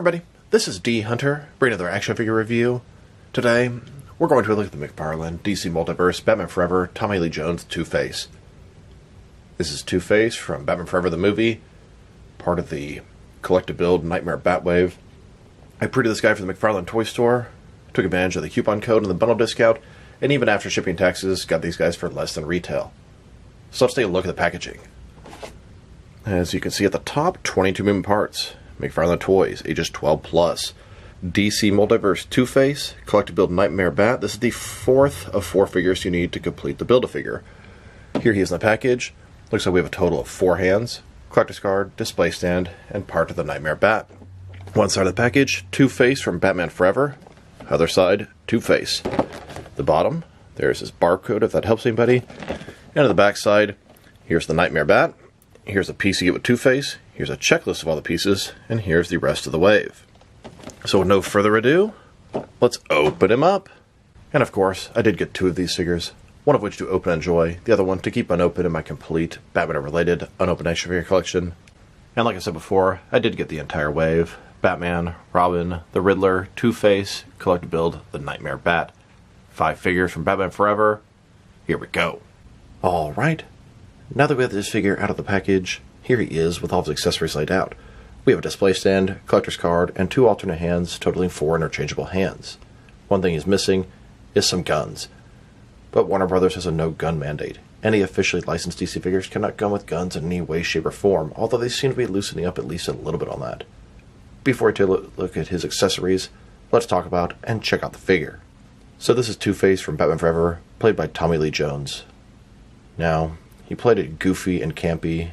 everybody, this is D Hunter, bringing another action figure review. Today, we're going to look at the McFarlane DC Multiverse, Batman Forever, Tommy Lee Jones, Two-Face. This is Two-Face from Batman Forever the movie, part of the collective build Nightmare Batwave. I pre-ordered this guy for the McFarlane toy store, took advantage of the coupon code and the bundle discount, and even after shipping taxes, got these guys for less than retail. So let's take a look at the packaging. As you can see at the top, 22 moving parts. McFarlane Toys, ages 12 plus. DC Multiverse Two-Face, collective build Nightmare Bat. This is the fourth of 4 figures you need to complete the Build-A-Figure. Here he is in the package. Looks like we have a total of 4 hands, collector's card, display stand, and part of the Nightmare Bat. One side of the package, Two-Face from Batman Forever. Other side, Two-Face. The bottom, there's his barcode if that helps anybody. And on the back side, here's the Nightmare Bat. Here's a piece you get with Two-Face. Here's a checklist of all the pieces. And here's the rest of the wave. So with no further ado, let's open him up. And of course, I did get 2 of these figures. One of which to open and enjoy. The other one to keep unopened in my complete Batman-related unopened action figure collection. And like I said before, I did get the entire wave. Batman, Robin, the Riddler, Two-Face, collected build, the Nightmare Bat. 5 figures from Batman Forever. Here we go. Alright. Now that we have this figure out of the package, here he is with all of his accessories laid out. We have a display stand, collector's card, and 2 alternate hands, totaling 4 interchangeable hands. One thing he's missing is some guns. But Warner Brothers has a no-gun mandate. Any officially licensed DC figures cannot come with guns in any way, shape, or form, although they seem to be loosening up at least a little bit on that. Before we take a look at his accessories, let's talk about and check out the figure. So this is Two-Face from Batman Forever, played by Tommy Lee Jones. Now, he played it goofy and campy,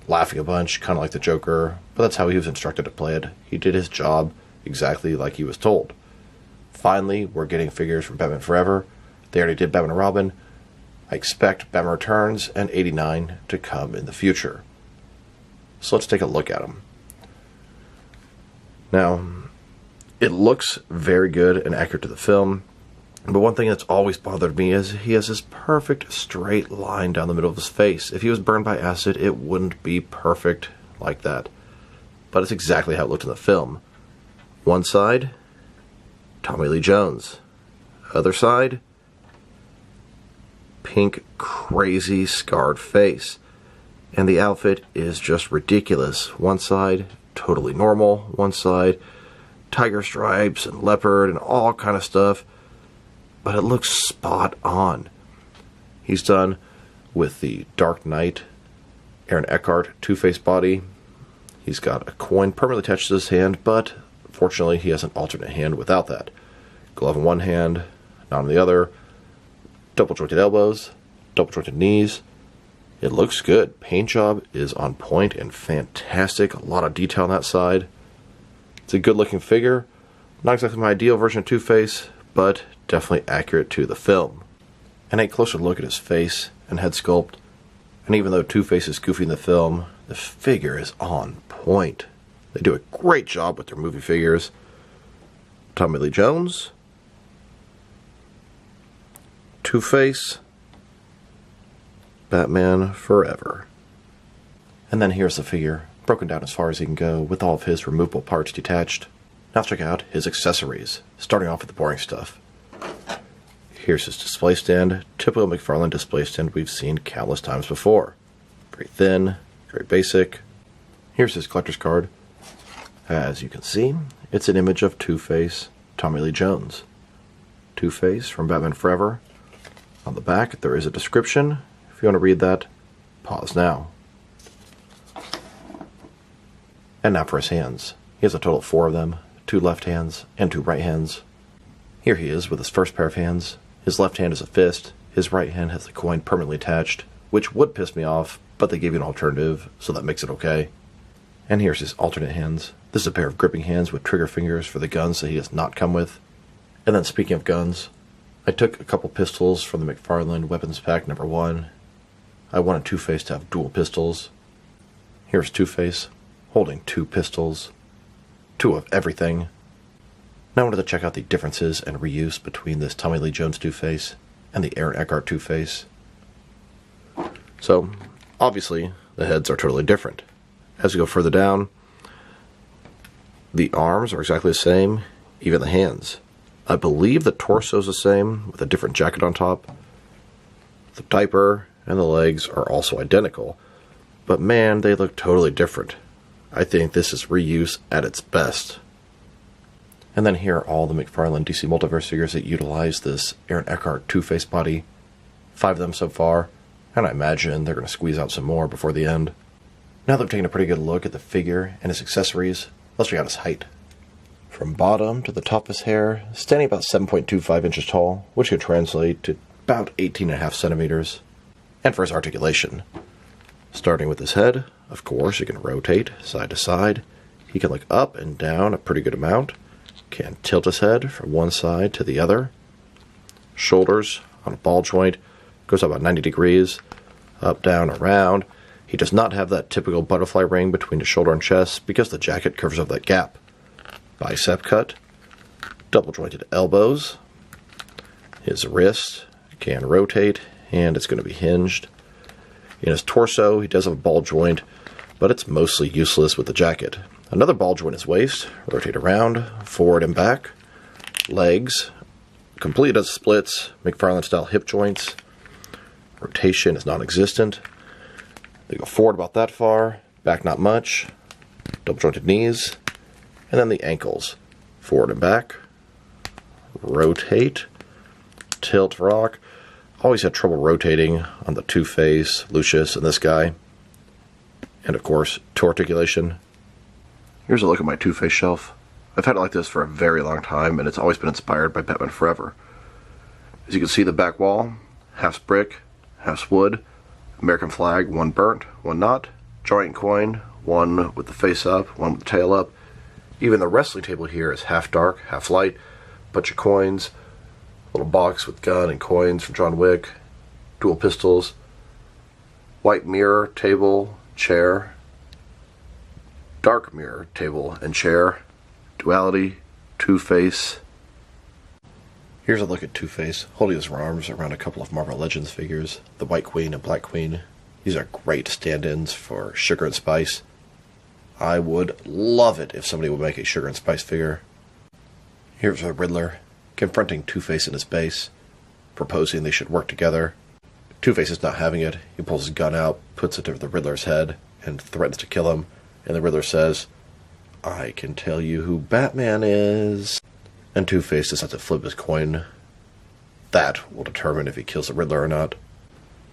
laughing a bunch, kind of like the Joker, but that's how he was instructed to play it. He did his job exactly like he was told. Finally, we're getting figures from Batman Forever. They already did Batman and Robin. I expect Batman Returns and 89 to come in the future. So let's take a look at them. Now, it looks very good and accurate to the film, but one thing that's always bothered me is he has this perfect straight line down the middle of his face. If he was burned by acid, it wouldn't be perfect like that. But it's exactly how it looked in the film. One side, Tommy Lee Jones. Other side, pink, crazy, scarred face. And the outfit is just ridiculous. One side, totally normal. One side, tiger stripes and leopard and all kind of stuff. But it looks spot on. He's done with the Dark Knight, Aaron Eckhart Two-Face body. He's got a coin permanently attached to his hand, but fortunately he has an alternate hand without that. Glove in one hand, not on the other. Double jointed elbows, double jointed knees. It looks good. Paint job is on point and fantastic. A lot of detail on that side. It's a good looking figure. Not exactly my ideal version of Two-Face, but definitely accurate to the film. And a closer look at his face and head sculpt, and even though Two-Face is goofy in the film, the figure is on point. They do a great job with their movie figures. Tommy Lee Jones, Two-Face, Batman Forever. And then here's the figure, broken down as far as he can go, with all of his removable parts detached. Now let's check out his accessories, starting off with the boring stuff. Here's his display stand, typical McFarlane display stand we've seen countless times before. Very thin, very basic. Here's his collector's card. As you can see, it's an image of Two-Face, Tommy Lee Jones. Two-Face from Batman Forever. On the back, there is a description. If you want to read that, pause now. And now for his hands. He has a total of 4 of them. 2 left hands and 2 right hands. Here he is with his first pair of hands. His left hand is a fist. His right hand has the coin permanently attached, which would piss me off, but they gave you an alternative, so that makes it okay. And here's his alternate hands. This is a pair of gripping hands with trigger fingers for the guns that he does not come with. And then speaking of guns, I took a couple pistols from the McFarlane Weapons Pack number 1. I wanted Two-Face to have dual pistols. Here's Two-Face holding 2 pistols. 2 of everything. Now I wanted to check out the differences and reuse between this Tommy Lee Jones Two-Face and the Aaron Eckhart Two-Face. So, obviously, the heads are totally different. As we go further down, The arms are exactly the same, even the hands. I believe the torso is the same, with a different jacket on top. The diaper and the legs are also identical, but man, they look totally different. I think this is reuse at its best. And then here are all the McFarlane DC Multiverse figures that utilize this Aaron Eckhart Two-Face body. 5 of them so far, and I imagine they're going to squeeze out some more before the end. Now that I've taken a pretty good look at the figure and his accessories, let's check out his height. From bottom to the top of his hair, standing about 7.25 inches tall, which could translate to about 18.5 centimeters. And for his articulation, starting with his head, of course, he can rotate side to side. He can look up and down a pretty good amount. Can tilt his head from one side to the other. Shoulders on a ball joint, goes up about 90 degrees, up, down, around. He does not have that typical butterfly ring between his shoulder and chest because the jacket covers up that gap. Bicep cut, double jointed elbows. His wrist can rotate, and it's going to be hinged. In his torso, he does have a ball joint, but it's mostly useless with the jacket. Another ball joint in his waist, rotate around, forward and back. Legs, complete does splits, McFarlane style hip joints. Rotation is non-existent. They go forward about that far, back not much. Double jointed knees, and then the ankles. Forward and back, rotate, tilt, rock. Always had trouble rotating on the Two-Face, Lucius, and this guy. And of course, toe articulation. Here's a look at my Two-Face shelf. I've had it like this for a very long time, and it's always been inspired by Batman Forever. As you can see, the back wall, half's brick, half's wood, American flag, one burnt, one not, giant coin, one with the face up, one with the tail up. Even the wrestling table here is half dark, half light, bunch of coins, little box with gun and coins from John Wick, dual pistols, white mirror, table, chair, dark mirror, table, and chair, duality, Two-Face. Here's a look at Two-Face holding his arms around a couple of Marvel Legends figures, the White Queen and Black Queen. These are great stand-ins for Sugar and Spice. I would love it if somebody would make a Sugar and Spice figure. Here's the Riddler, confronting Two-Face in his base, proposing they should work together. Two-Face is not having it. He pulls his gun out, puts it to the Riddler's head, and threatens to kill him. And the Riddler says, "I can tell you who Batman is." And Two-Face decides to flip his coin. That will determine if he kills the Riddler or not.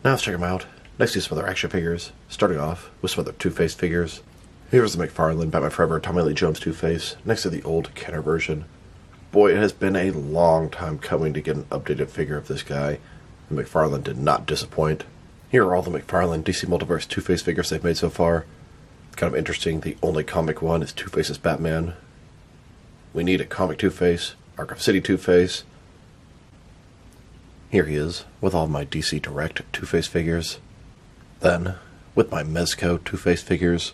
Now let's check him out. Next to some other action figures, starting off with some other Two-Face figures. Here's the McFarlane Batman Forever Tommy Lee Jones Two-Face, next to the old Kenner version. Boy, it has been a long time coming to get an updated figure of this guy. And McFarlane did not disappoint. Here are all the McFarlane DC Multiverse Two-Face figures they've made so far. Kind of interesting, the only comic one is Two-Face's Batman. We need a comic Two-Face, Arkham City Two-Face. Here he is, with all my DC Direct Two-Face figures. Then, with my Mezco Two-Face figures.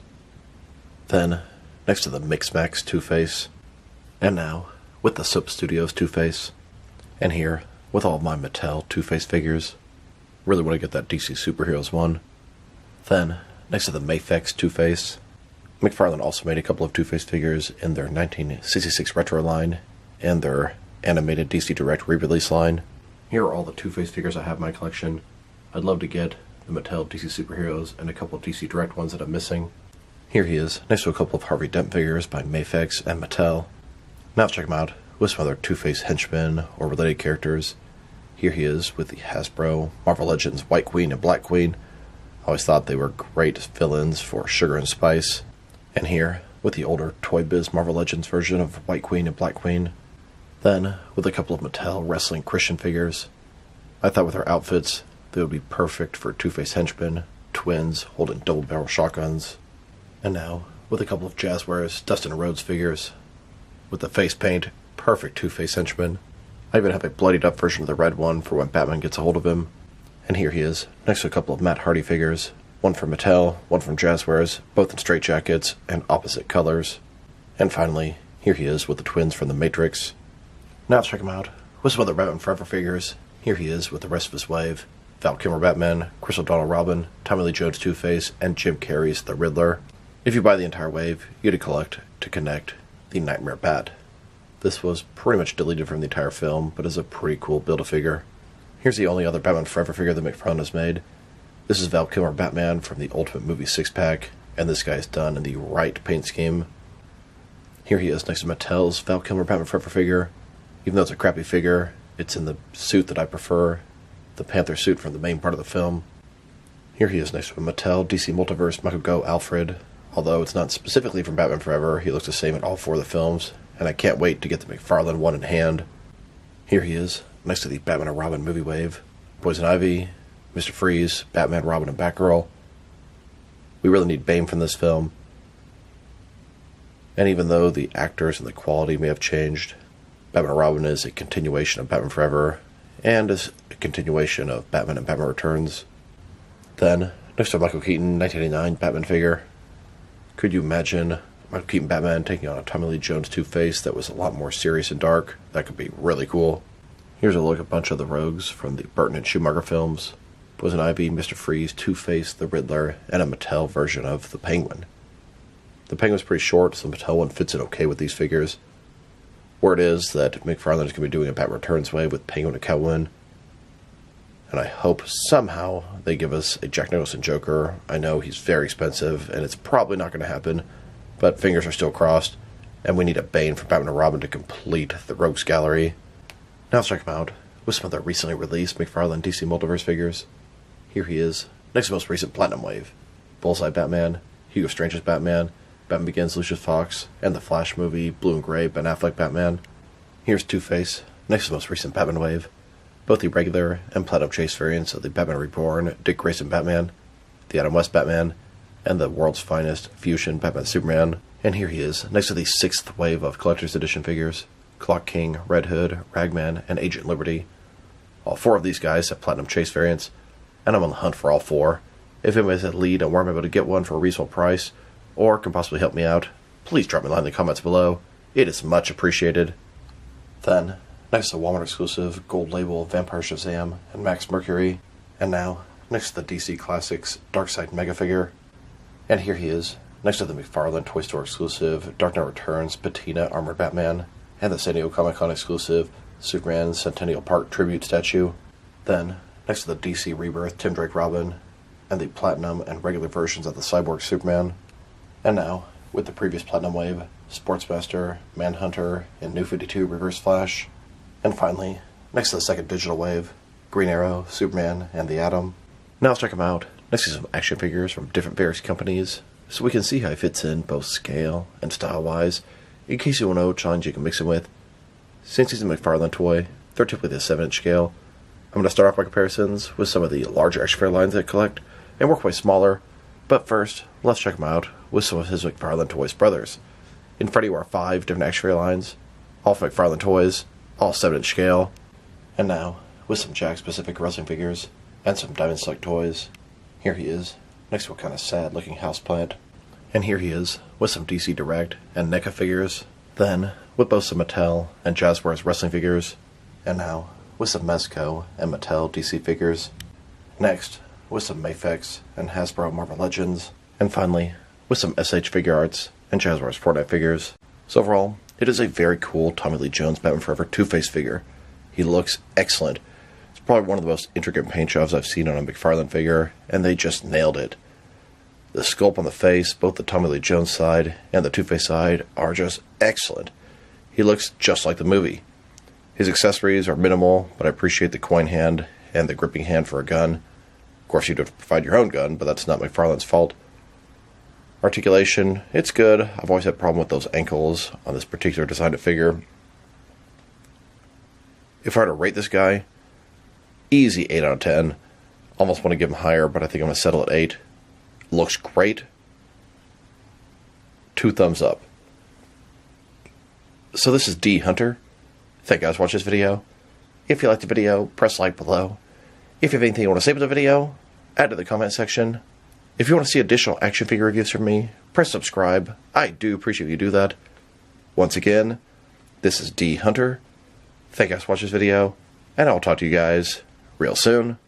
Then, next to the Mixmax Two-Face. And now, with the Soap Studios Two-Face. And here, with all of my Mattel Two-Face figures. Really want to get that DC Superheroes one. Then, next to the Mafex Two-Face. McFarlane also made a couple of Two-Face figures in their 1966 Retro line and their animated DC Direct re-release line. Here are all the Two-Face figures I have in my collection. I'd love to get the Mattel DC Superheroes and a couple of DC Direct ones that I'm missing. Here he is, next to a couple of Harvey Dent figures by Mafex and Mattel. Now let's check him out with some other Two-Face henchmen or related characters. Here he is with the Hasbro Marvel Legends White Queen and Black Queen. I always thought they were great villains for Sugar and Spice. And here, with the older Toy Biz Marvel Legends version of White Queen and Black Queen. Then, with a couple of Mattel Wrestling Christian figures. I thought with their outfits, they would be perfect for Two-Face henchmen, twins holding double-barrel shotguns. And now, with a couple of Jazzwares Dustin Rhodes figures. With the face paint, perfect Two-Face henchmen. I even have a bloodied-up version of the red one for when Batman gets a hold of him. And here he is, next to a couple of Matt Hardy figures. One from Mattel, one from Jazzwares, both in straitjackets and opposite colors. And finally, here he is with the twins from The Matrix. Now let's check him out with some other Batman Forever figures. Here he is with the rest of his wave. Val Kilmer Batman, Chris O'Donnell Robin, Tommy Lee Jones Two-Face, and Jim Carrey's The Riddler. If you buy the entire wave, you get to collect to connect the Nightmare Bat. This was pretty much deleted from the entire film, but is a pretty cool Build-A-Figure. Here's the only other Batman Forever figure that McFarlane has made. This is Val Kilmer Batman from the Ultimate Movie 6-pack, and this guy is done in the right paint scheme. Here he is next to Mattel's Val Kilmer Batman Forever figure. Even though it's a crappy figure, it's in the suit that I prefer, the Panther suit from the main part of the film. Here he is next to a Mattel DC Multiverse Michael Go Alfred. Although it's not specifically from Batman Forever, he looks the same in all four of the films, and I can't wait to get the McFarlane one in hand. Here he is, next to the Batman and Robin movie wave. Poison Ivy, Mr. Freeze, Batman, Robin, and Batgirl. We really need Bane from this film. And even though the actors and the quality may have changed, Batman and Robin is a continuation of Batman Forever, and is a continuation of Batman and Batman Returns. Then, next to Michael Keaton 1989 Batman figure. Could you imagine Michael Keaton Batman taking on a Tommy Lee Jones Two-Face that was a lot more serious and dark? That could be really cool. Here's a look at a bunch of the rogues from the Burton and Schumacher films. Poison Ivy, Mr. Freeze, Two-Face, the Riddler, and a Mattel version of the Penguin. The Penguin's pretty short, so the Mattel one fits in okay with these figures. Word is that McFarlane is going to be doing a Batman Returns wave with Penguin and Catwoman. And I hope somehow they give us a Jack Nicholson Joker. I know he's very expensive, and it's probably not going to happen, but fingers are still crossed, and we need a Bane for Batman and Robin to complete the Rogues Gallery. Now let's check him out with some of the recently released McFarlane DC Multiverse figures. Here he is, next to the most recent Platinum Wave. Bullseye Batman, Hugo Strange's Batman, Batman Begins Lucius Fox, and the Flash movie Blue and Gray Ben Affleck Batman. Here's Two-Face, next to the most recent Batman Wave. Both the regular and Platinum Chase variants of the Batman Reborn Dick Grayson Batman, the Adam West Batman, and the world's finest fusion Batman Superman. And here he is, next to the 6th wave of Collector's Edition figures, Clock King, Red Hood, Ragman, and Agent Liberty. All 4 of these guys have Platinum Chase variants, and I'm on the hunt for all 4. If anybody's at lead on where I'm able to get one for a reasonable price, or can possibly help me out, please drop me a line in the comments below. It is much appreciated. Then, next to the Walmart exclusive Gold Label Vampire Shazam and Max Mercury. And now, next to the DC Classics Darkseid Mega figure. And here he is, next to the McFarlane Toy Store exclusive Dark Knight Returns Patina Armored Batman, and the San Diego Comic-Con exclusive Superman Centennial Park Tribute Statue. Then, next to the DC Rebirth Tim Drake Robin, and the Platinum and regular versions of the Cyborg Superman. And now, with the previous Platinum Wave, Sportsmaster, Manhunter, and New 52 Reverse Flash. And finally, next to the second digital wave, Green Arrow, Superman, and the Atom. Now let's check him out, next to some action figures from different various companies, so we can see how he fits in both scale and style-wise, in case you want to know which lines you can mix him with. Since he's a McFarlane toy, they're typically the 7-inch scale. I'm going to start off my comparisons with some of the larger action figure lines that I collect, and work way smaller, but first, let's check him out with some of his McFarlane Toys brothers. In Freddy War 5 different action figure lines, all from McFarlane Toys, all 7-inch scale. And now, with some Jack-specific wrestling figures, and some Diamond Select toys. Here he is, next to a kind of sad-looking houseplant. And here he is, with some DC Direct and NECA figures. Then, with both some Mattel and Jazzwares wrestling figures. And now, with some Mezco and Mattel DC figures. Next, with some Mafex and Hasbro Marvel Legends. And finally, with some SH Figure Arts and Jazzwares Fortnite figures. So overall, it is a very cool Tommy Lee Jones Batman Forever Two-Face figure. He looks excellent. It's probably one of the most intricate paint jobs I've seen on a McFarlane figure, and they just nailed it. The sculpt on the face, both the Tommy Lee Jones side and the Two-Face side, are just excellent. He looks just like the movie. His accessories are minimal, but I appreciate the coin hand and the gripping hand for a gun. Of course, you'd have to provide your own gun, but that's not McFarlane's fault. Articulation, it's good. I've always had a problem with those ankles on this particular design of figure. If I were to rate this guy, easy 8 out of 10. Almost want to give him higher, but I think I'm going to settle at 8. Looks great. 2 thumbs up. So this is D Hunter. Thank you guys for watching this video. If you liked the video, press like below. If you have anything you want to say about the video, add to the comment section. If you want to see additional action figure reviews from me, press subscribe. I do appreciate you do that. Once again, this is D Hunter. Thank you guys for watching this video, and I'll talk to you guys real soon.